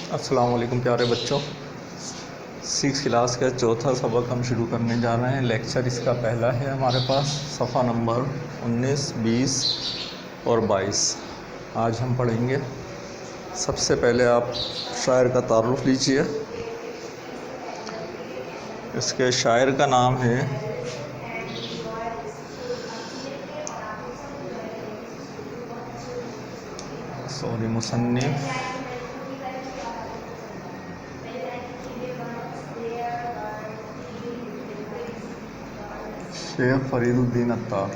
السلام علیکم پیارے بچوں، 6 کلاس کا چوتھا سبق ہم شروع کرنے جا رہے ہیں۔ لیکچر اس کا پہلا ہے ہمارے پاس، صفحہ نمبر 19، 20 اور 22 آج ہم پڑھیں گے۔ سب سے پہلے آپ شاعر کا تعارف لیجیے۔ اس کے شاعر کا نام ہے مصنف شیخ فرید الدین عطار۔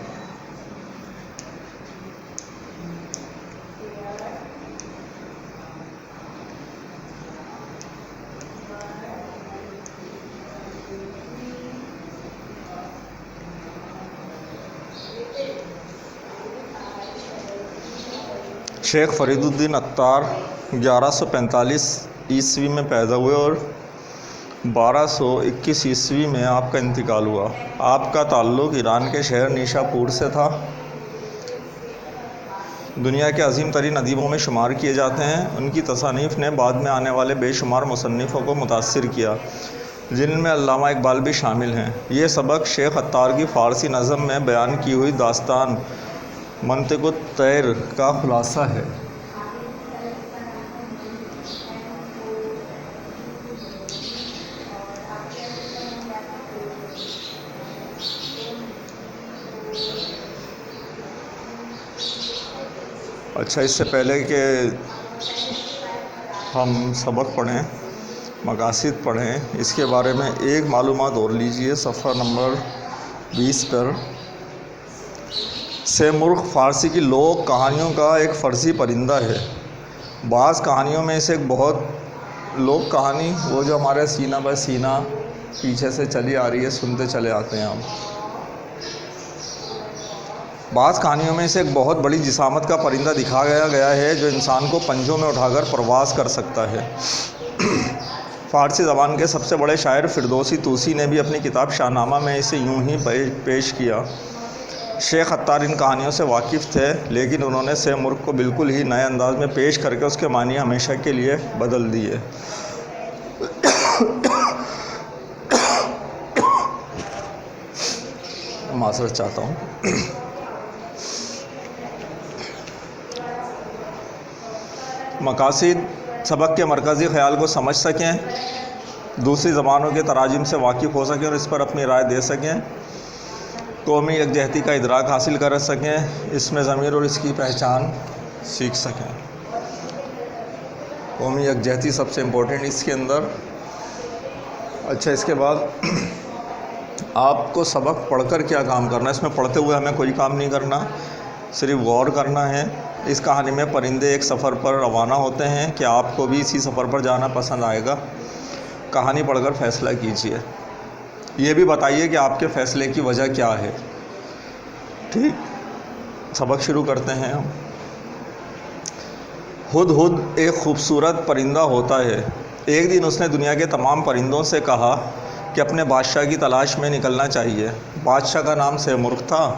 شیخ فرید الدین عطار 1145 عیسوی میں پیدا ہوئے اور 1221 عیسوی میں آپ کا انتقال ہوا۔ آپ کا تعلق ایران کے شہر نیشا پور سے تھا۔ دنیا کے عظیم ترین ادیبوں میں شمار کیے جاتے ہیں۔ ان کی تصانیف نے بعد میں آنے والے بے شمار مصنفوں کو متاثر کیا، جن میں علامہ اقبال بھی شامل ہیں۔ یہ سبق شیخ عطار کی فارسی نظم میں بیان کی ہوئی داستان منطق الطیر کا خلاصہ ہے۔ اچھا، اس سے پہلے کہ ہم سبق پڑھیں، مقاصد پڑھیں، اس کے بارے میں ایک معلومات اور لیجئے۔ صفحہ نمبر 20 پر سیمرغ فارسی کی لوک کہانیوں کا ایک فرضی پرندہ ہے۔ بعض کہانیوں میں سے ایک بہت لوک کہانی، وہ جو ہمارے سینہ بہ سینہ پیچھے سے چلی آ رہی ہے، سنتے چلے آتے ہیں ہم۔ بعض کہانیوں میں سے ایک بہت بڑی جسامت کا پرندہ دکھایا گیا ہے جو انسان کو پنجوں میں اٹھا کر پرواز کر سکتا ہے۔ فارسی زبان کے سب سے بڑے شاعر فردوسی طوسی نے بھی اپنی کتاب شاہ نامہ میں اسے یوں ہی پیش کیا۔ شیخ عطار ان کہانیوں سے واقف تھے، لیکن انہوں نے سیمرغ کو بالکل ہی نئے انداز میں پیش کر کے اس کے معنی ہمیشہ کے لیے بدل دیے۔ معذرت چاہتا ہوں۔ مقاصد: سبق کے مرکزی خیال کو سمجھ سکیں، دوسری زبانوں کے تراجم سے واقف ہو سکیں اور اس پر اپنی رائے دے سکیں، قومی یکجہتی کا ادراک حاصل کر سکیں، اس میں ضمیر اور اس کی پہچان سیکھ سکیں۔ قومی یکجہتی سب سے امپورٹنٹ اس کے اندر۔ اچھا، اس کے بعد آپ کو سبق پڑھ کر کیا کام کرنا ہے؟ اس میں پڑھتے ہوئے ہمیں کوئی کام نہیں کرنا، صرف غور کرنا ہے۔ اس کہانی میں پرندے ایک سفر پر روانہ ہوتے ہیں کہ آپ کو بھی اسی سفر پر جانا پسند آئے گا؟ کہانی پڑھ کر فیصلہ کیجیے۔ یہ بھی بتائیے کہ آپ کے فیصلے کی وجہ کیا ہے۔ ٹھیک، سبق شروع کرتے ہیں ہم۔ ہدہد ایک خوبصورت پرندہ ہوتا ہے۔ ایک دن اس نے دنیا کے تمام پرندوں سے کہا کہ اپنے بادشاہ کی تلاش میں نکلنا چاہیے۔ بادشاہ کا نام سیمرغ تھا،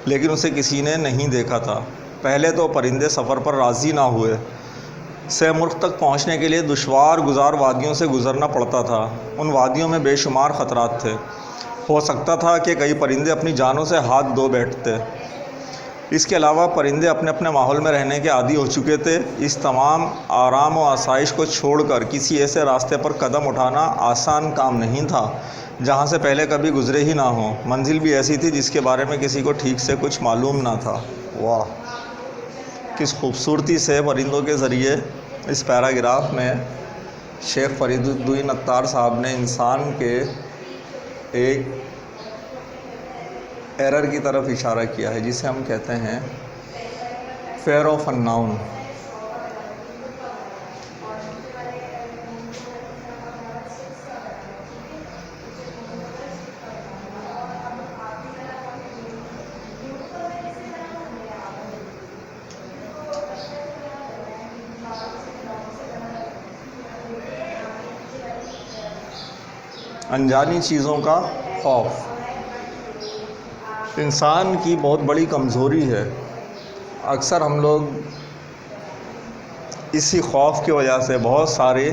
لیکن اسے کسی نے نہیں دیکھا تھا۔ پہلے تو پرندے سفر پر راضی نہ ہوئے۔ سیمرغ تک پہنچنے کے لیے دشوار گزار وادیوں سے گزرنا پڑتا تھا۔ ان وادیوں میں بے شمار خطرات تھے۔ ہو سکتا تھا کہ کئی پرندے اپنی جانوں سے ہاتھ دھو بیٹھتے۔ اس کے علاوہ پرندے اپنے اپنے ماحول میں رہنے کے عادی ہو چکے تھے۔ اس تمام آرام و آسائش کو چھوڑ کر کسی ایسے راستے پر قدم اٹھانا آسان کام نہیں تھا جہاں سے پہلے کبھی گزرے ہی نہ ہوں۔ منزل بھی ایسی تھی جس کے بارے میں کسی کو ٹھیک سے کچھ معلوم نہ تھا۔ واہ، کس خوبصورتی سے پرندوں کے ذریعے اس پیراگراف میں شیخ فرید الدین عطار صاحب نے انسان کے ایک ایرر کی طرف اشارہ کیا ہے، جسے ہم کہتے ہیں فیئر آف انناؤن۔ انجانی چیزوں کا خوف انسان کی بہت بڑی کمزوری ہے۔ اکثر ہم لوگ اسی خوف کی وجہ سے بہت سارے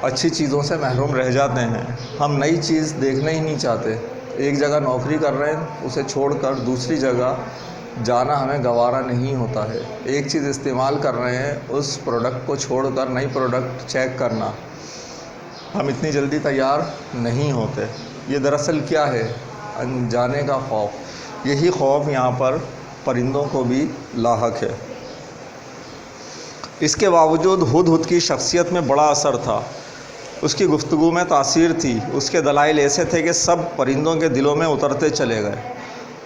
اچھی چیزوں سے محروم رہ جاتے ہیں. ہم نئی چیز دیکھنا ہی نہیں چاہتے. ایک جگہ نوکری کر رہے ہیں، اسے چھوڑ کر دوسری جگہ جانا ہمیں گوارا نہیں ہوتا ہے. ایک چیز استعمال کر رہے ہیں، اس پروڈکٹ کو چھوڑ کر نئی پروڈکٹ چیک کرنا ہم اتنی جلدی تیار نہیں ہوتے. یہ دراصل کیا ہے؟ انجانے کا خوف. یہی خوف یہاں پر پرندوں کو بھی لاحق ہے. اس کے باوجود ہدہد کی شخصیت میں بڑا اثر تھا، اس کی گفتگو میں تاثیر تھی. اس کے دلائل ایسے تھے کہ سب پرندوں کے دلوں میں اترتے چلے گئے.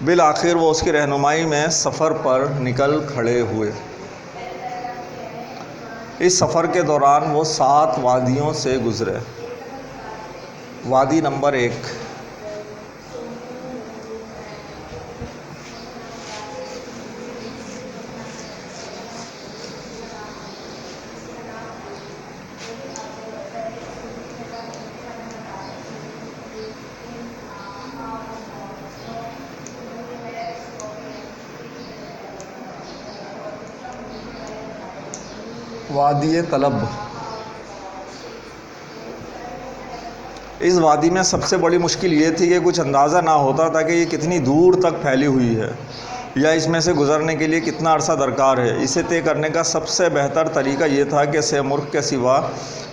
بالآخر وہ اس کی رہنمائی میں سفر پر نکل کھڑے ہوئے. اس سفر کے دوران وہ 7 وادیوں سے گزرے. وادی نمبر 1، وادی طلب. اس وادی میں سب سے بڑی مشکل یہ تھی کہ کچھ اندازہ نہ ہوتا تھا کہ یہ کتنی دور تک پھیلی ہوئی ہے یا اس میں سے گزرنے کے لیے کتنا عرصہ درکار ہے. اسے طے کرنے کا سب سے بہتر طریقہ یہ تھا کہ سیمرغ کے سوا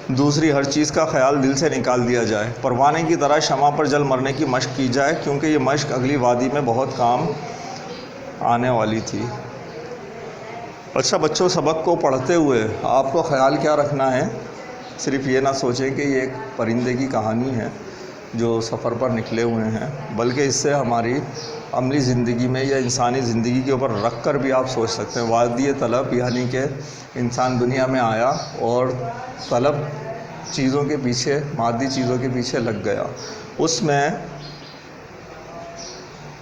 دوسری ہر چیز کا خیال دل سے نکال دیا جائے. پروانے کی طرح شمع پر جل مرنے کی مشق کی جائے، کیونکہ یہ مشق اگلی وادی میں بہت کام آنے والی تھی. اچھا بچوں، سبق کو پڑھتے ہوئے آپ کو خیال کیا رکھنا ہے؟ صرف یہ نہ سوچیں کہ یہ ایک پرندے کی کہانی ہے جو سفر پر نکلے ہوئے ہیں، بلکہ اس سے ہماری عملی زندگی میں یا انسانی زندگی کے اوپر رکھ کر بھی آپ سوچ سکتے ہیں. وادی طلب یعنی کہ انسان دنیا میں آیا اور طلب چیزوں کے پیچھے، مادی چیزوں کے پیچھے لگ گیا، اس میں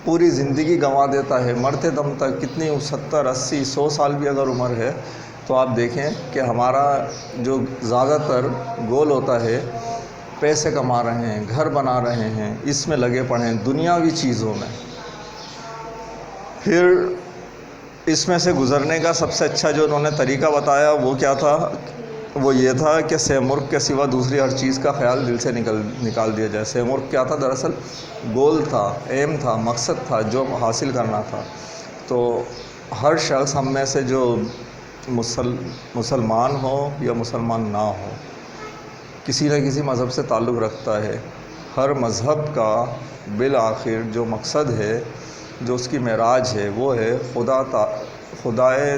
پوری زندگی گنوا دیتا ہے. مرتے دم تک کتنی 70 80 100 سال بھی اگر عمر ہے تو آپ دیکھیں کہ ہمارا جو زیادہ تر گول ہوتا ہے، پیسے کما رہے ہیں، گھر بنا رہے ہیں، اس میں لگے پڑے ہیں دنیاوی چیزوں میں. پھر اس میں سے گزرنے کا سب سے اچھا جو انہوں نے طریقہ بتایا وہ کیا تھا؟ وہ یہ تھا کہ سیمرغ کے سوا دوسری ہر چیز کا خیال دل سے نکال دیا جائے. سیمرغ کیا تھا؟ دراصل گول تھا، ایم تھا، مقصد تھا جو حاصل کرنا تھا. تو ہر شخص ہم میں سے جو مسلمان ہو یا مسلمان نہ ہو، کسی نہ کسی مذہب سے تعلق رکھتا ہے. ہر مذہب کا بالآخر جو مقصد ہے، جو اس کی معراج ہے، وہ ہے خدائے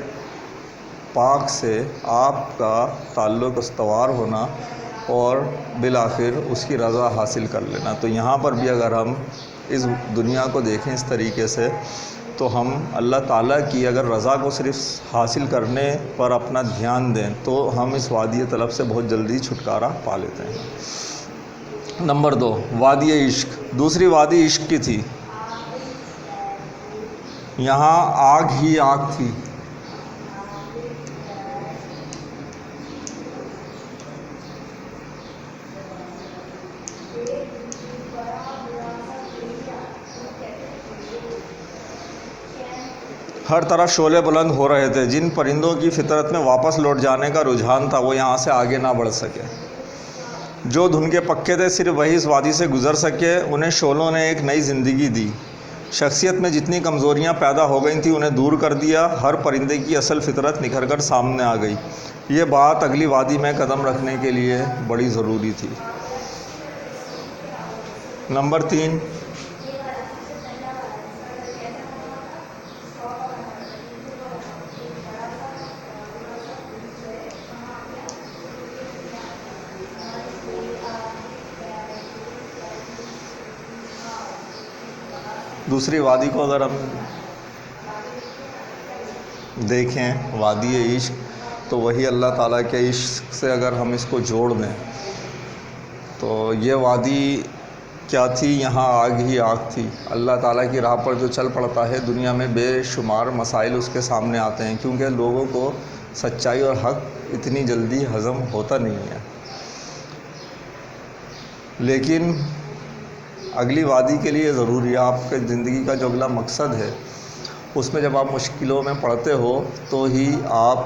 پاک سے آپ کا تعلق استوار ہونا اور بالآخر اس کی رضا حاصل کر لینا. تو یہاں پر بھی اگر ہم اس دنیا کو دیکھیں اس طریقے سے، تو ہم اللہ تعالیٰ کی اگر رضا کو صرف حاصل کرنے پر اپنا دھیان دیں تو ہم اس وادی طلب سے بہت جلدی چھٹکارا پا لیتے ہیں. نمبر 2، وادی عشق. دوسری وادی عشق کی تھی. یہاں آگ ہی آگ تھی. ہر طرف شعلے بلند ہو رہے تھے. جن پرندوں کی فطرت میں واپس لوٹ جانے کا رجحان تھا وہ یہاں سے آگے نہ بڑھ سکے. جو دھن کے پکے تھے صرف وہی اس وادی سے گزر سکے. انہیں شعلوں نے ایک نئی زندگی دی. شخصیت میں جتنی کمزوریاں پیدا ہو گئی تھیں انہیں دور کر دیا. ہر پرندے کی اصل فطرت نکھر کر سامنے آ گئی. یہ بات اگلی وادی میں قدم رکھنے کے لیے بڑی ضروری تھی. نمبر 3، دوسری وادی کو اگر ہم دیکھیں، وادی عشق، تو وہی اللہ تعالیٰ کے عشق سے اگر ہم اس کو جوڑ دیں تو یہ وادی کیا تھی؟ یہاں آگ ہی آگ تھی. اللہ تعالیٰ کی راہ پر جو چل پڑتا ہے، دنیا میں بے شمار مسائل اس کے سامنے آتے ہیں، کیونکہ لوگوں کو سچائی اور حق اتنی جلدی ہضم ہوتا نہیں ہے. لیکن اگلی وادی کے لیے ضروری ہے، آپ کے زندگی کا جو اگلا مقصد ہے اس میں جب آپ مشکلوں میں پڑتے ہو تو ہی آپ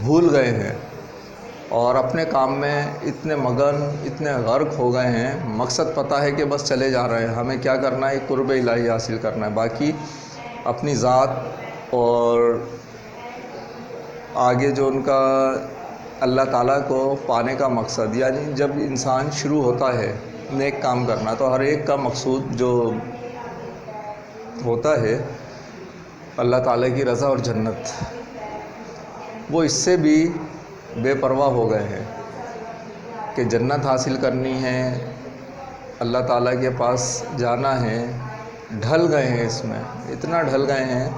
بھول گئے ہیں اور اپنے کام میں اتنے مگن، اتنے غرق ہو گئے ہیں، مقصد پتہ ہے کہ بس چلے جا رہے ہیں، ہمیں کیا کرنا ہے، قرب الہی حاصل کرنا ہے، باقی اپنی ذات اور آگے جو ان کا اللہ تعالیٰ کو پانے کا مقصد، یعنی جب انسان شروع ہوتا ہے نیک کام کرنا تو ہر ایک کا مقصود جو ہوتا ہے اللہ تعالیٰ کی رضا اور جنت، وہ اس سے بھی بے پرواہ ہو گئے ہیں کہ جنت حاصل کرنی ہے، اللہ تعالیٰ کے پاس جانا ہے، ڈھل گئے ہیں، اس میں اتنا ڈھل گئے ہیں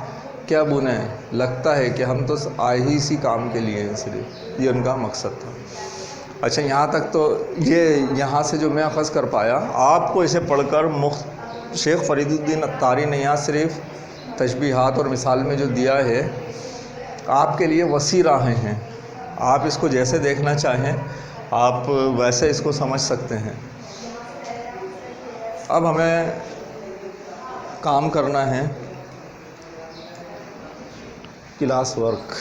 کہ اب انہیں لگتا ہے کہ ہم تو آئے ہی اسی کام کے لیے ہیں، صرف یہ ان کا مقصد تھا۔ اچھا، یہاں تک تو یہ یہاں سے جو میں اخذ کر پایا، آپ کو اسے پڑھ کر شیخ فرید الدین اتاری نے یہاں صرف تشبیہات اور مثال میں جو دیا ہے، آپ کے لیے وسیع راہیں ہیں، آپ اس کو جیسے دیکھنا چاہیں آپ ویسے اس کو سمجھ سکتے ہیں۔ اب ہمیں کام کرنا ہے کلاس ورک۔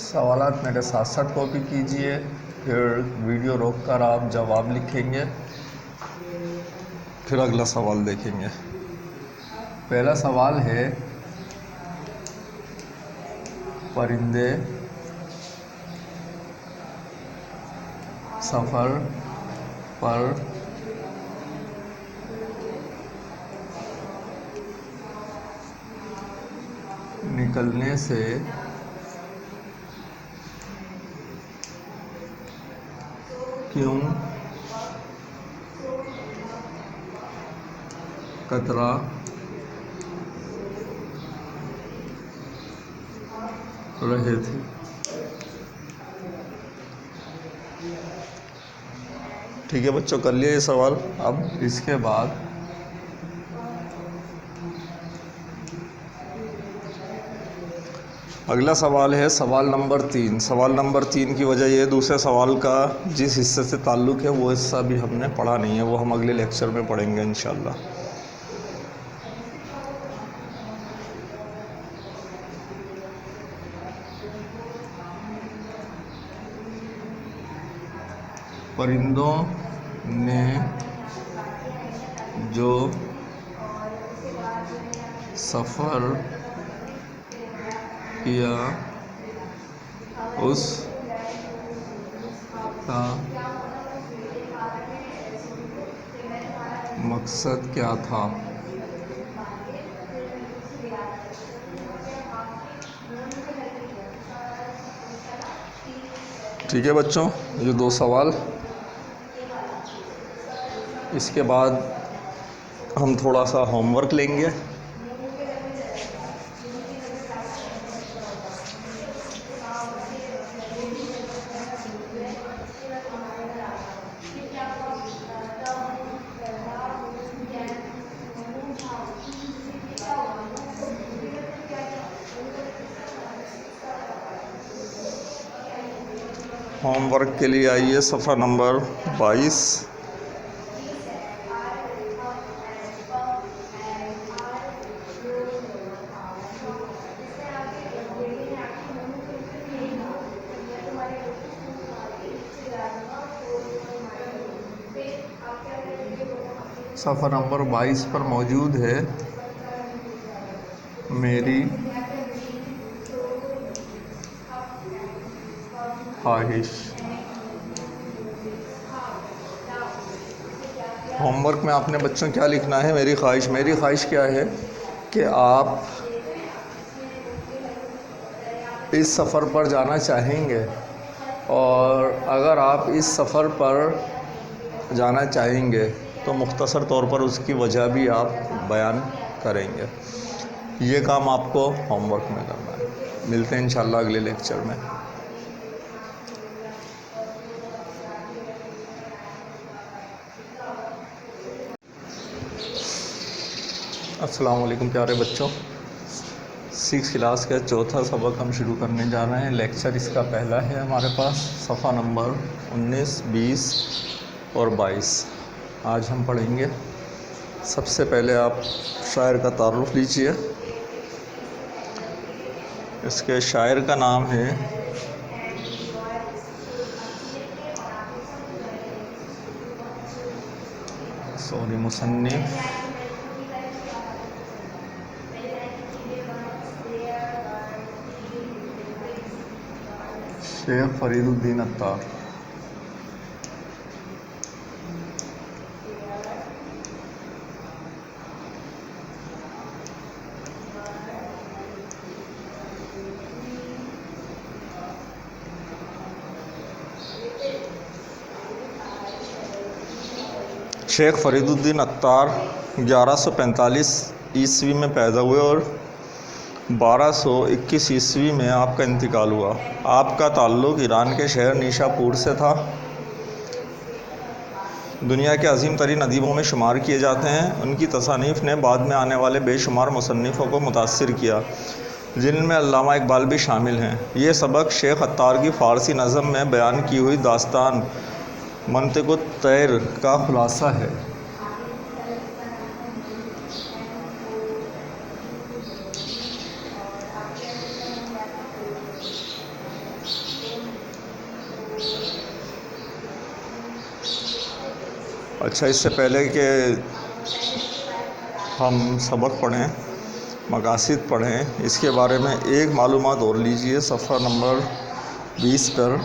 سوالات میرے ساتھ ساتھ کاپی کیجئے، پھر ویڈیو روک کر آپ جواب لکھیں گے، پھر اگلا سوال دیکھیں گے۔ پہلا سوال ہے، پرندے سفر پر نکلنے سے کیوں کترا رہے تھے؟ ٹھیک ہے بچوں، کر لیا یہ سوال۔ اب اس کے بعد اگلا سوال ہے سوال نمبر 3۔ سوال نمبر 3 کی وجہ یہ دوسرے سوال کا جس حصے سے تعلق ہے وہ حصہ بھی ہم نے پڑھا نہیں ہے، وہ ہم اگلے لیکچر میں پڑھیں گے انشاءاللہ۔ پرندوں نے جو سفر کیا اس کا مقصد کیا تھا؟ ٹھیک ہے بچوں، یہ 2 سوال۔ اس کے بعد ہم تھوڑا سا ہوم ورک لیں گے۔ ہوم ورک کے لیے آئیے صفحہ نمبر 22۔ صفحہ نمبر 22 پر موجود ہے میری خواہش۔ ہوم ورک میں آپ نے بچوں کیا لکھنا ہے؟ میری خواہش۔ میری خواہش کیا ہے کہ آپ اس سفر پر جانا چاہیں گے، اور اگر آپ اس سفر پر جانا چاہیں گے تو مختصر طور پر اس کی وجہ بھی آپ بیان کریں گے۔ یہ کام آپ کو ہوم ورک میں کرنا ہے۔ ملتے ہیں انشاءاللہ اگلے لیکچر میں۔ السلام علیکم پیارے بچوں، 6 کلاس کا چوتھا سبق ہم شروع کرنے جا رہے ہیں۔ لیکچر اس کا پہلا ہے ہمارے پاس، صفحہ نمبر 19، 20 اور 22 آج ہم پڑھیں گے۔ سب سے پہلے آپ شاعر کا تعارف لیجیے۔ اس کے شاعر کا نام ہے مصنف شیخ فرید الدین عطار۔ شیخ فرید الدین عطار 1145 عیسوی میں پیدا ہوئے اور 1221 عیسوی میں آپ کا انتقال ہوا۔ آپ کا تعلق ایران کے شہر نیشا پور سے تھا۔ دنیا کے عظیم ترین ادیبوں میں شمار کیے جاتے ہیں۔ ان کی تصانیف نے بعد میں آنے والے بے شمار مصنفوں کو متاثر کیا، جن میں علامہ اقبال بھی شامل ہیں۔ یہ سبق شیخ عطار کی فارسی نظم میں بیان کی ہوئی داستان منطق الطیر کا خلاصہ ہے۔ اچھا، اس سے پہلے کہ ہم سبق پڑھیں، مقاصد پڑھیں، اس کے بارے میں ایک معلومات اور لیجئے۔ صفحہ نمبر 20 پر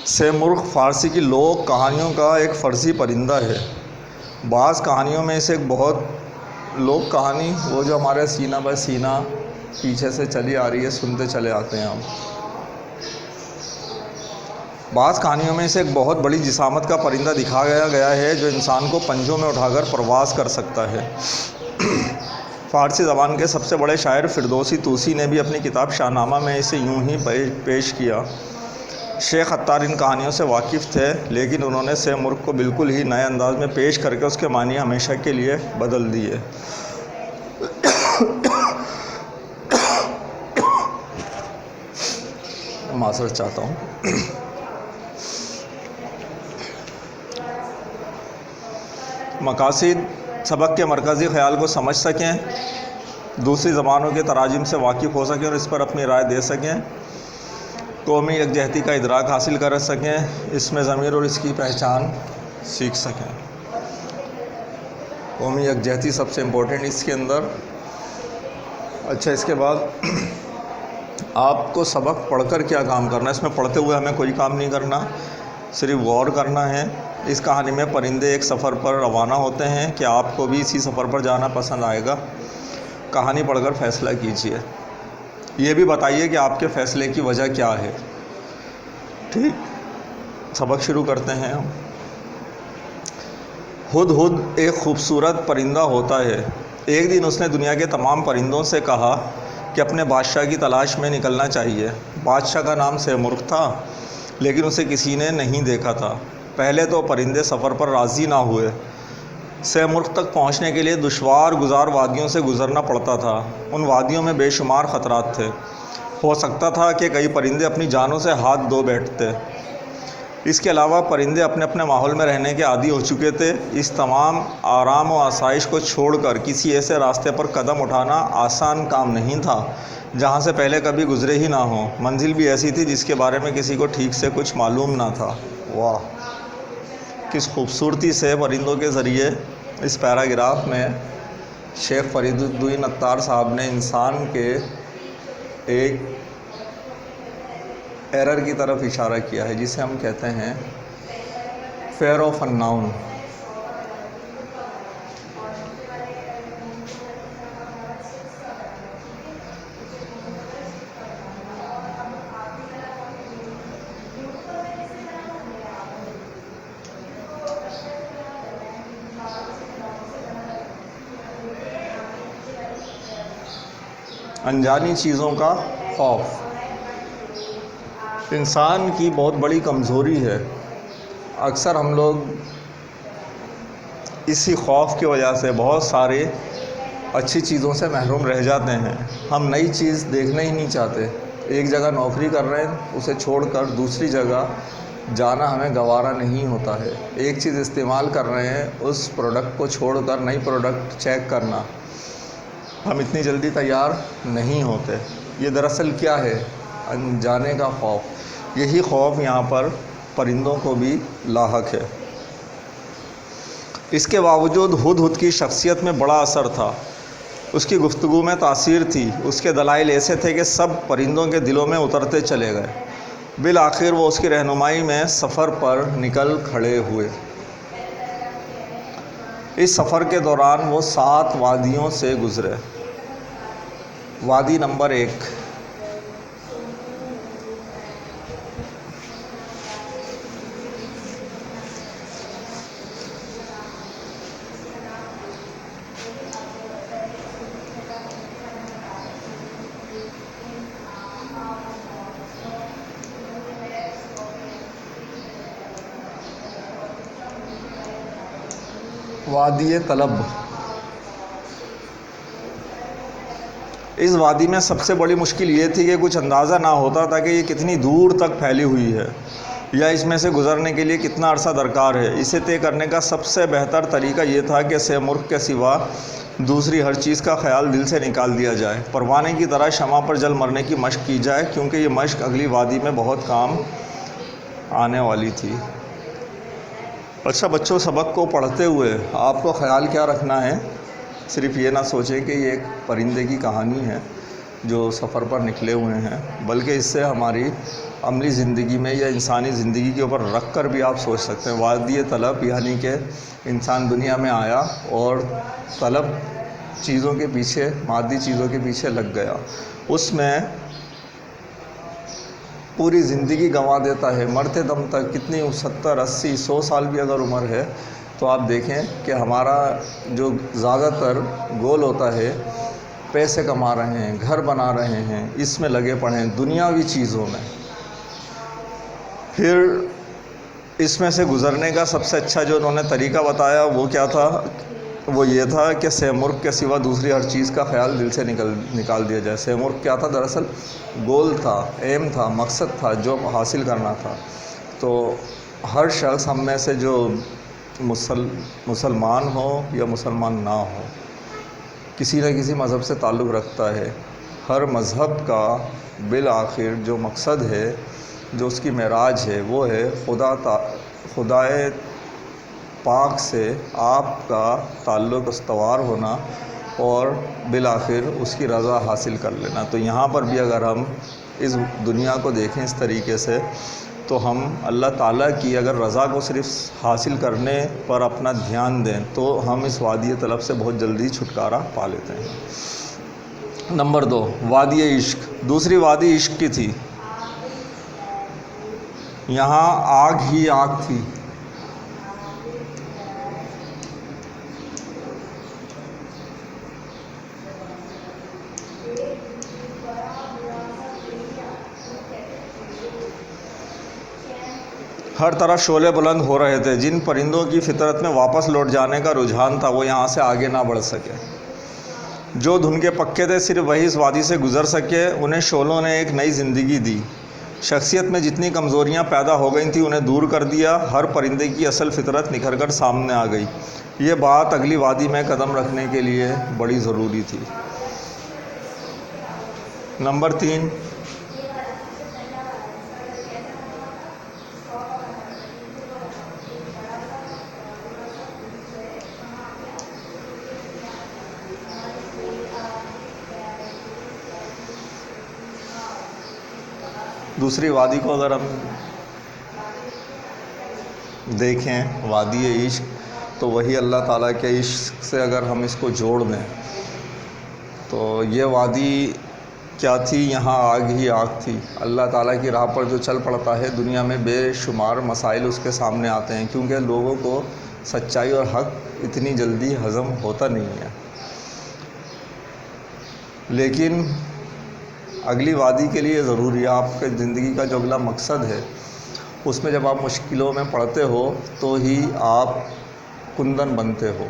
سیمرغ فارسی کی لوک کہانیوں کا ایک فرضی پرندہ ہے۔ بعض کہانیوں میں سے ایک بہت لوک کہانی، وہ جو ہمارے سینہ بہ سینہ پیچھے سے چلی آ رہی ہے، سنتے چلے آتے ہیں ہم۔ بعض کہانیوں میں سے ایک بہت بڑی جسامت کا پرندہ دکھایا گیا ہے جو انسان کو پنجوں میں اٹھا کر پرواز کر سکتا ہے۔ فارسی زبان کے سب سے بڑے شاعر فردوسی طوسی نے بھی اپنی کتاب شاہ نامہ میں اسے یوں ہی پیش کیا۔ شیخ عطار ان کہانیوں سے واقف تھے، لیکن انہوں نے سیمرغ کو بالکل ہی نئے انداز میں پیش کر کے اس کے معنی ہمیشہ کے لیے بدل دیے۔ معذرت چاہتا ہوں۔ مقاصد: سبق کے مرکزی خیال کو سمجھ سکیں، دوسری زبانوں کے تراجم سے واقف ہو سکیں اور اس پر اپنی رائے دے سکیں، قومی یکجہتی کا ادراک حاصل کر سکیں، اس میں ضمیر اور اس کی پہچان سیکھ سکیں۔ قومی یکجہتی سب سے امپورٹنٹ اس کے اندر۔ اچھا، اس کے بعد آپ کو سبق پڑھ کر کیا کام کرنا ہے؟ اس میں پڑھتے ہوئے ہمیں کوئی کام نہیں کرنا، صرف غور کرنا ہے۔ اس کہانی میں پرندے ایک سفر پر روانہ ہوتے ہیں، کہ آپ کو بھی اسی سفر پر جانا پسند آئے گا؟ کہانی پڑھ کر فیصلہ کیجیے۔ یہ بھی بتائیے کہ آپ کے فیصلے کی وجہ کیا ہے۔ ٹھیک، سبق شروع کرتے ہیں ہم۔ ہدہد ایک خوبصورت پرندہ ہوتا ہے۔ ایک دن اس نے دنیا کے تمام پرندوں سے کہا کہ اپنے بادشاہ کی تلاش میں نکلنا چاہیے۔ بادشاہ کا نام سیمرغ تھا، لیکن اسے کسی نے نہیں دیکھا تھا۔ پہلے تو پرندے سفر پر راضی نہ ہوئے۔ سیمرغ تک پہنچنے کے لیے دشوار گزار وادیوں سے گزرنا پڑتا تھا۔ ان وادیوں میں بے شمار خطرات تھے۔ ہو سکتا تھا کہ کئی پرندے اپنی جانوں سے ہاتھ دھو بیٹھتے۔ اس کے علاوہ پرندے اپنے اپنے ماحول میں رہنے کے عادی ہو چکے تھے۔ اس تمام آرام و آسائش کو چھوڑ کر کسی ایسے راستے پر قدم اٹھانا آسان کام نہیں تھا جہاں سے پہلے کبھی گزرے ہی نہ ہوں۔ منزل بھی ایسی تھی جس کے بارے میں کسی کو ٹھیک سے کچھ معلوم نہ تھا۔ واہ، کس خوبصورتی سے پرندوں کے ذریعے اس پیراگراف میں شیخ فرید الدین عطار صاحب نے انسان کے ایک ایرر کی طرف اشارہ کیا ہے، جسے ہم کہتے ہیں فیئر آف انناؤن۔ انجانی چیزوں کا خوف انسان کی بہت بڑی کمزوری ہے۔ اکثر ہم لوگ اسی خوف کی وجہ سے بہت سارے اچھی چیزوں سے محروم رہ جاتے ہیں۔ ہم نئی چیز دیکھنا ہی نہیں چاہتے۔ ایک جگہ نوکری کر رہے ہیں، اسے چھوڑ کر دوسری جگہ جانا ہمیں گوارا نہیں ہوتا ہے۔ ایک چیز استعمال کر رہے ہیں، اس پروڈکٹ کو چھوڑ کر نئی پروڈکٹ چیک کرنا ہم اتنی جلدی تیار نہیں ہوتے۔ یہ دراصل کیا ہے؟ انجانے کا خوف۔ یہی خوف یہاں پر پرندوں کو بھی لاحق ہے۔ اس کے باوجود ہدہد کی شخصیت میں بڑا اثر تھا، اس کی گفتگو میں تاثیر تھی، اس کے دلائل ایسے تھے کہ سب پرندوں کے دلوں میں اترتے چلے گئے۔ بالآخر وہ اس کی رہنمائی میں سفر پر نکل کھڑے ہوئے۔ اس سفر کے دوران وہ 7 وادیوں سے گزرے۔ وادی نمبر 1، وادی طلب۔ اس وادی میں سب سے بڑی مشکل یہ تھی کہ کچھ اندازہ نہ ہوتا تھا کہ یہ کتنی دور تک پھیلی ہوئی ہے یا اس میں سے گزرنے کے لیے کتنا عرصہ درکار ہے۔ اسے طے کرنے کا سب سے بہتر طریقہ یہ تھا کہ سیمرغ کے سوا دوسری ہر چیز کا خیال دل سے نکال دیا جائے، پروانے کی طرح شمع پر جل مرنے کی مشق کی جائے، کیونکہ یہ مشق اگلی وادی میں بہت کام آنے والی تھی۔ اچھا بچوں، سبق کو پڑھتے ہوئے آپ کو خیال کیا رکھنا ہے؟ صرف یہ نہ سوچیں کہ یہ ایک پرندے کی کہانی ہے جو سفر پر نکلے ہوئے ہیں، بلکہ اس سے ہماری عملی زندگی میں یا انسانی زندگی کے اوپر رکھ کر بھی آپ سوچ سکتے ہیں۔ وادی طلب یعنی کہ انسان دنیا میں آیا اور طلب چیزوں کے پیچھے، مادی چیزوں کے پیچھے لگ گیا، اس میں پوری زندگی گنوا دیتا ہے، مرتے دم تک۔ کتنی 70، 80، 100 سال بھی اگر عمر ہے تو آپ دیکھیں کہ ہمارا جو زیادہ تر گول ہوتا ہے، پیسے کما رہے ہیں، گھر بنا رہے ہیں، اس میں لگے پڑے ہیں، دنیاوی چیزوں میں۔ پھر اس میں سے گزرنے کا سب سے اچھا جو انہوں نے طریقہ بتایا وہ کیا تھا؟ وہ یہ تھا کہ سیمرغ کے سوا دوسری ہر چیز کا خیال دل سے نکال دیا جائے۔ سیمرغ کیا تھا؟ دراصل گول تھا، ایم تھا، مقصد تھا جو حاصل کرنا تھا۔ تو ہر شخص ہم میں سے جو مسلمان ہو یا مسلمان نہ ہو، کسی نہ کسی مذہب سے تعلق رکھتا ہے، ہر مذہب کا بالآخر جو مقصد ہے، جو اس کی معراج ہے، وہ ہے خدائے پاک سے آپ کا تعلق استوار ہونا اور بالآخر اس کی رضا حاصل کر لینا۔ تو یہاں پر بھی اگر ہم اس دنیا کو دیکھیں اس طریقے سے، تو ہم اللہ تعالیٰ کی اگر رضا کو صرف حاصل کرنے پر اپنا دھیان دیں تو ہم اس وادی طلب سے بہت جلدی چھٹکارا پا لیتے ہیں۔ نمبر 2، وادی عشق۔ دوسری وادی عشق کی تھی۔ یہاں آگ ہی آگ تھی۔ ہر طرف شعلے بلند ہو رہے تھے۔ جن پرندوں کی فطرت میں واپس لوٹ جانے کا رجحان تھا وہ یہاں سے آگے نہ بڑھ سکے۔ جو دھن کے پکے تھے صرف وہی اس وادی سے گزر سکے۔ انہیں شعلوں نے ایک نئی زندگی دی۔ شخصیت میں جتنی کمزوریاں پیدا ہو گئی تھیں انہیں دور کر دیا۔ ہر پرندے کی اصل فطرت نکھر کر سامنے آ گئی۔ یہ بات اگلی وادی میں قدم رکھنے کے لیے بڑی ضروری تھی۔ نمبر 3، دوسری وادی کو اگر ہم دیکھیں، وادی عشق، تو وہی اللہ تعالیٰ کے عشق سے اگر ہم اس کو جوڑ دیں تو یہ وادی کیا تھی؟ یہاں آگ ہی آگ تھی۔ اللہ تعالیٰ کی راہ پر جو چل پڑتا ہے، دنیا میں بے شمار مسائل اس کے سامنے آتے ہیں، کیونکہ لوگوں کو سچائی اور حق اتنی جلدی ہضم ہوتا نہیں ہے۔ لیکن اگلی وادی کے لیے ضروری ہے، آپ کے زندگی کا جو اگلا مقصد ہے اس میں جب آپ مشکلوں میں پڑتے ہو تو ہی آپ کندن بنتے ہو۔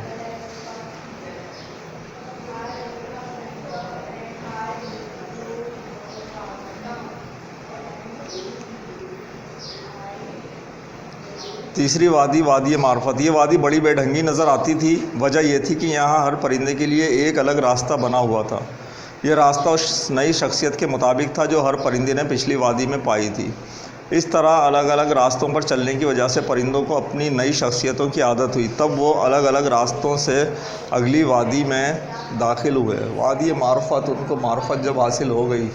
تیسری وادی وادی معرفت۔ یہ وادی بڑی بے ڈھنگی نظر آتی تھی، وجہ یہ تھی کہ یہاں ہر پرندے کے لیے ایک الگ راستہ بنا ہوا تھا۔ یہ راستہ اس نئی شخصیت کے مطابق تھا جو ہر پرندے نے پچھلی وادی میں پائی تھی۔ اس طرح الگ الگ راستوں پر چلنے کی وجہ سے پرندوں کو اپنی نئی شخصیتوں کی عادت ہوئی، تب وہ الگ الگ راستوں سے اگلی وادی میں داخل ہوئے۔ وادی معرفت، ان کو معرفت جب حاصل ہو گئی،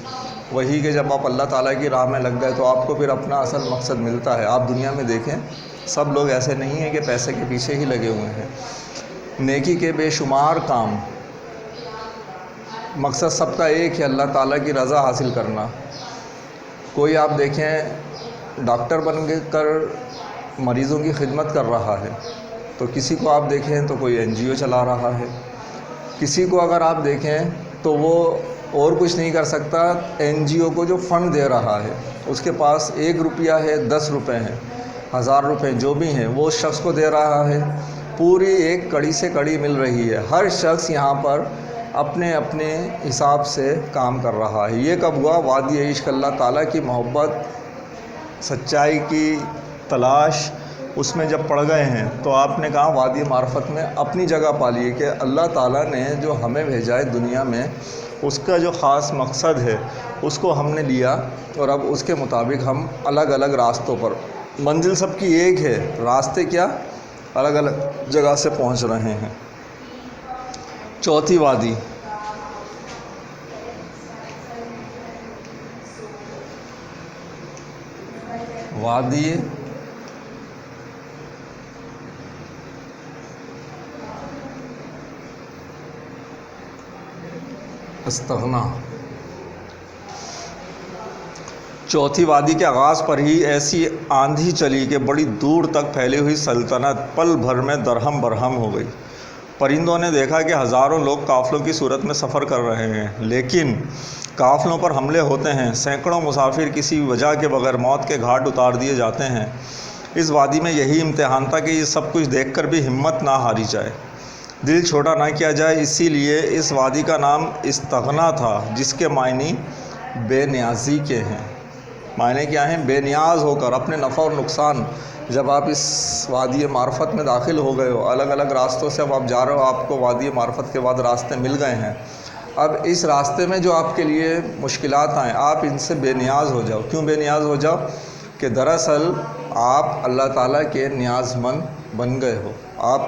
وہی کہ جب آپ اللہ تعالیٰ کی راہ میں لگ گئے تو آپ کو پھر اپنا اصل مقصد ملتا ہے۔ آپ دنیا میں دیکھیں، سب لوگ ایسے نہیں ہیں کہ پیسے کے پیچھے ہی لگے ہوئے ہیں۔ نیکی کے بے شمار کام، مقصد سب کا ایک ہے، اللہ تعالیٰ کی رضا حاصل کرنا۔ کوئی آپ دیکھیں ڈاکٹر بن کر مریضوں کی خدمت کر رہا ہے، تو کسی کو آپ دیکھیں تو کوئی NGO چلا رہا ہے، کسی کو اگر آپ دیکھیں تو وہ اور کچھ نہیں کر سکتا، NGO کو جو فنڈ دے رہا ہے اس کے پاس 1 روپیہ ہے، 10 روپے ہیں، 1000 روپے جو بھی ہیں وہ اس شخص کو دے رہا ہے۔ پوری ایک کڑی سے کڑی مل رہی ہے، ہر شخص یہاں پر اپنے اپنے حساب سے کام کر رہا ہے۔ یہ کب ہوا؟ وادی عشق، اللہ تعالیٰ کی محبت، سچائی کی تلاش، اس میں جب پڑ گئے ہیں تو آپ نے کہا وادی معرفت میں اپنی جگہ پا لی کہ اللہ تعالیٰ نے جو ہمیں بھیجا ہے دنیا میں، اس کا جو خاص مقصد ہے اس کو ہم نے لیا، اور اب اس کے مطابق ہم الگ الگ راستوں پر، منزل سب کی ایک ہے، راستے کیا الگ الگ جگہ سے پہنچ رہے ہیں۔ چوتھی وادی وادی استغنا۔ چوتھی وادی کے آغاز پر ہی ایسی آندھی چلی کہ بڑی دور تک پھیلی ہوئی سلطنت پل بھر میں درہم برہم ہو گئی۔ پرندوں نے دیکھا کہ ہزاروں لوگ قافلوں کی صورت میں سفر کر رہے ہیں، لیکن قافلوں پر حملے ہوتے ہیں، سینکڑوں مسافر کسی وجہ کے بغیر موت کے گھاٹ اتار دیے جاتے ہیں۔ اس وادی میں یہی امتحان تھا کہ یہ سب کچھ دیکھ کر بھی ہمت نہ ہاری جائے، دل چھوٹا نہ کیا جائے۔ اسی لیے اس وادی کا نام استغنا تھا، جس کے معنی بے نیازی کے ہیں۔ معنی کیا ہیں؟ بے نیاز ہو کر اپنے نفع اور نقصان۔ جب آپ اس وادی معرفت میں داخل ہو گئے ہو، الگ الگ راستوں سے اب آپ جا رہے ہو، آپ کو وادی معرفت کے بعد راستے مل گئے ہیں، اب اس راستے میں جو آپ کے لیے مشکلات آئیں، آپ ان سے بے نیاز ہو جاؤ۔ کیوں بے نیاز ہو جاؤ؟ کہ دراصل آپ اللہ تعالیٰ کے نیاز مند بن گئے ہو، آپ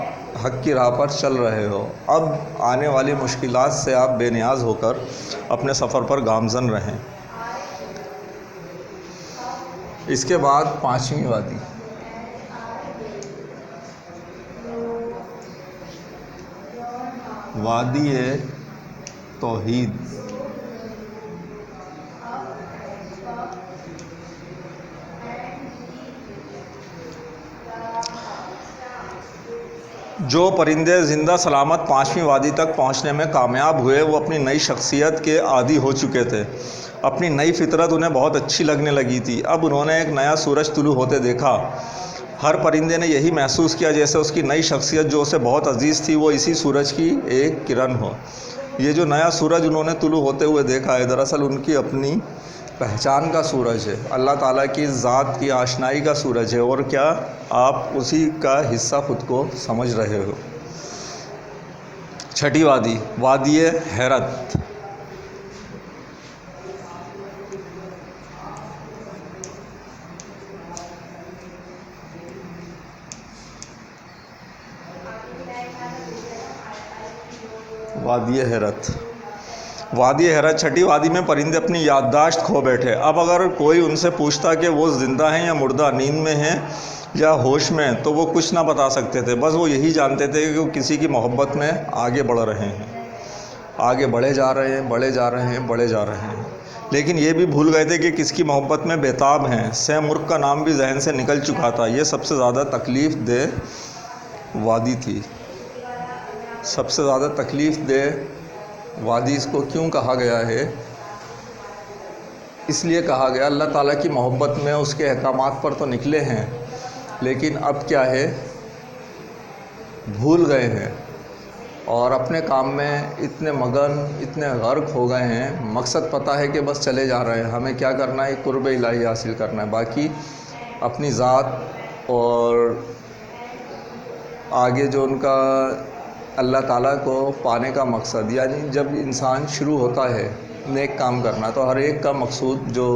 حق کی راہ پر چل رہے ہو۔ اب آنے والی مشکلات سے آپ بے نیاز ہو کر اپنے سفر پر گامزن رہیں۔ اس کے بعد پانچویں وادی وادی توحید۔ جو پرندے زندہ سلامت پانچویں وادی تک پہنچنے میں کامیاب ہوئے، وہ اپنی نئی شخصیت کے عادی ہو چکے تھے، اپنی نئی فطرت انہیں بہت اچھی لگنے لگی تھی۔ اب انہوں نے ایک نیا سورج طلوع ہوتے دیکھا۔ ہر پرندے نے یہی محسوس کیا جیسے اس کی نئی شخصیت جو اسے بہت عزیز تھی، وہ اسی سورج کی ایک کرن ہو۔ یہ جو نیا سورج انہوں نے طلوع ہوتے ہوئے دیکھا ہے، دراصل ان کی اپنی پہچان کا سورج ہے، اللہ تعالیٰ کی ذات کی آشنائی کا سورج ہے، اور کیا آپ اسی کا حصہ خود کو سمجھ رہے ہو۔ چھٹی وادی وادی حیرت۔ وادی حیرت وادی حیرت چھٹی وادی میں پرندے اپنی یادداشت کھو بیٹھے۔ اب اگر کوئی ان سے پوچھتا کہ وہ زندہ ہیں یا مردہ، نیند میں ہیں یا ہوش میں، تو وہ کچھ نہ بتا سکتے تھے۔ بس وہ یہی جانتے تھے کہ وہ کسی کی محبت میں آگے بڑھ رہے ہیں، آگے بڑھے جا رہے ہیں، بڑھے جا رہے ہیں، بڑھے جا رہے ہیں، لیکن یہ بھی بھول گئے تھے کہ کس کی محبت میں بےتاب ہیں۔ سیمرغ کا نام بھی ذہن سے نکل چکا تھا۔ یہ سب سے زیادہ تکلیف دہ وادی تھی۔ سب سے زیادہ تکلیف دہ وادی اس کو کیوں کہا گیا ہے؟ اس لیے کہا گیا اللہ تعالیٰ کی محبت میں اس کے احکامات پر تو نکلے ہیں، لیکن اب کیا ہے، بھول گئے ہیں اور اپنے کام میں اتنے مگن، اتنے غرق ہو گئے ہیں، مقصد پتہ ہے کہ بس چلے جا رہے ہیں، ہمیں کیا کرنا ہے، قرب الہی حاصل کرنا ہے، باقی اپنی ذات اور آگے جو ان کا اللہ تعالیٰ کو پانے کا مقصد، یعنی جب انسان شروع ہوتا ہے نیک کام کرنا تو ہر ایک کا مقصود جو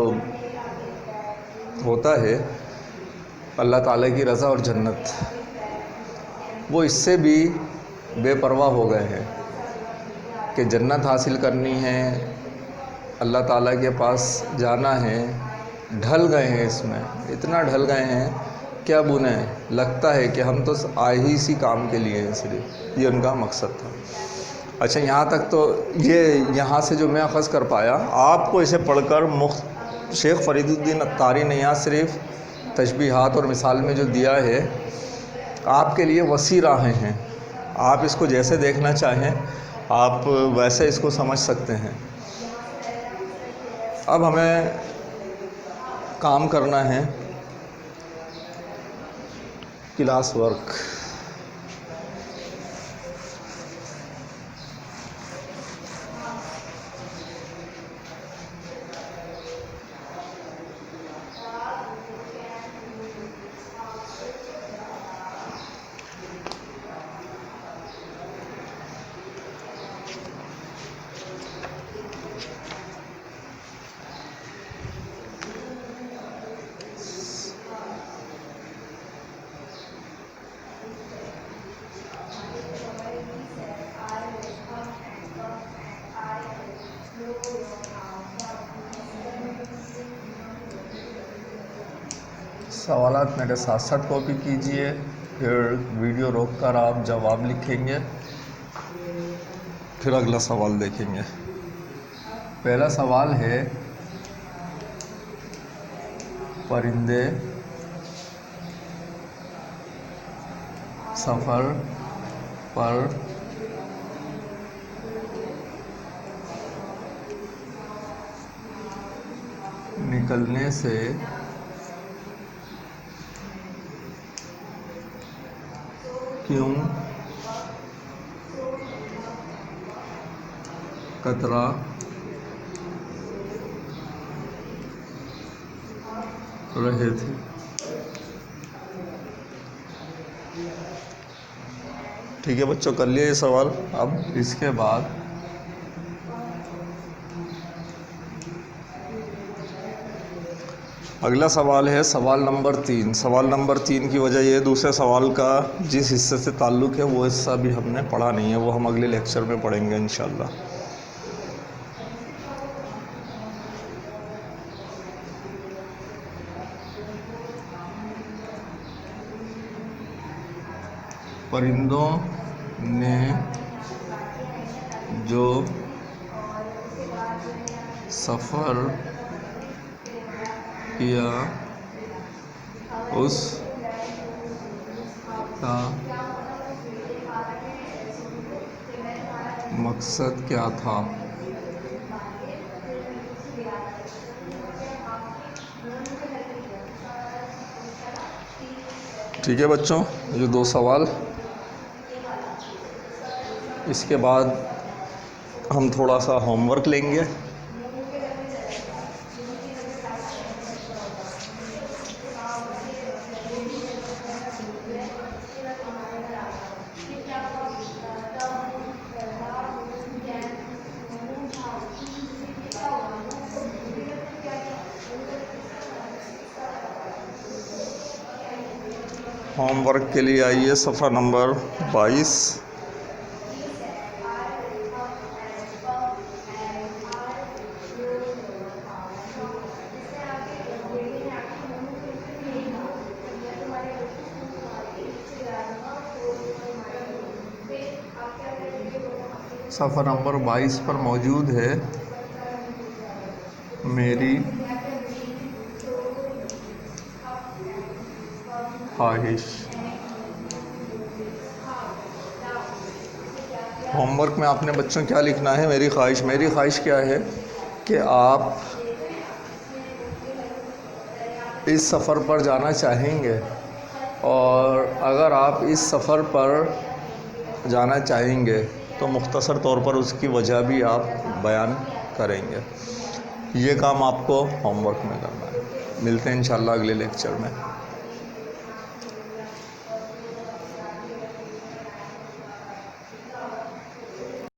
ہوتا ہے اللہ تعالیٰ کی رضا اور جنت، وہ اس سے بھی بے پرواہ ہو گئے ہیں کہ جنت حاصل کرنی ہے، اللہ تعالیٰ کے پاس جانا ہے، ڈھل گئے ہیں، اس میں اتنا ڈھل گئے ہیں کیا بنیں، لگتا ہے کہ ہم تو آئے ہی اسی کام کے لیے ہیں، صرف یہ ان کا مقصد تھا۔ اچھا، یہاں تک تو یہ یہاں سے جو میں اخذ کر پایا، آپ کو اسے پڑھ کر شیخ فرید الدین اتاری نے یہاں صرف تشبیہات اور مثال میں جو دیا ہے، آپ کے لیے وسیع راہیں ہیں، آپ اس کو جیسے دیکھنا چاہیں آپ ویسے اس کو سمجھ سکتے ہیں۔ اب ہمیں کام کرنا ہے، کلاس ورک۔ سوالات میرے ساتھ ساتھ کاپی کیجئے، پھر ویڈیو روک کر آپ جواب لکھیں گے، پھر اگلا سوال دیکھیں گے۔ پہلا سوال ہے، پرندے سفر پر نکلنے سے کیوں کترا رہے تھے؟ ٹھیک ہے بچوں، کر لیا یہ سوال۔ اب اس کے بعد اگلا سوال ہے سوال نمبر 3۔ سوال نمبر 3 کی وجہ یہ، دوسرے سوال کا جس حصے سے تعلق ہے وہ حصہ بھی ہم نے پڑھا نہیں ہے، وہ ہم اگلے لیکچر میں پڑھیں گے انشاءاللہ۔ پرندوں نے جو سفر کیا اس کا مقصد کیا تھا؟ ٹھیک ہے بچوں، یہ 2 سوال۔ اس کے بعد ہم تھوڑا سا ہوم ورک لیں گے۔ ہوم ورک کے لیے آئیے صفحہ نمبر 22۔ صفحہ نمبر 22 پر موجود ہے میری خواہش۔ ہوم ورک میں آپ نے بچوں کیا لکھنا ہے؟ میری خواہش۔ میری خواہش کیا ہے کہ آپ اس سفر پر جانا چاہیں گے، اور اگر آپ اس سفر پر جانا چاہیں گے تو مختصر طور پر اس کی وجہ بھی آپ بیان کریں گے۔ یہ کام آپ کو ہوم ورک میں کرنا ہے۔ ملتے ہیں انشاءاللہ اگلے لیکچر میں۔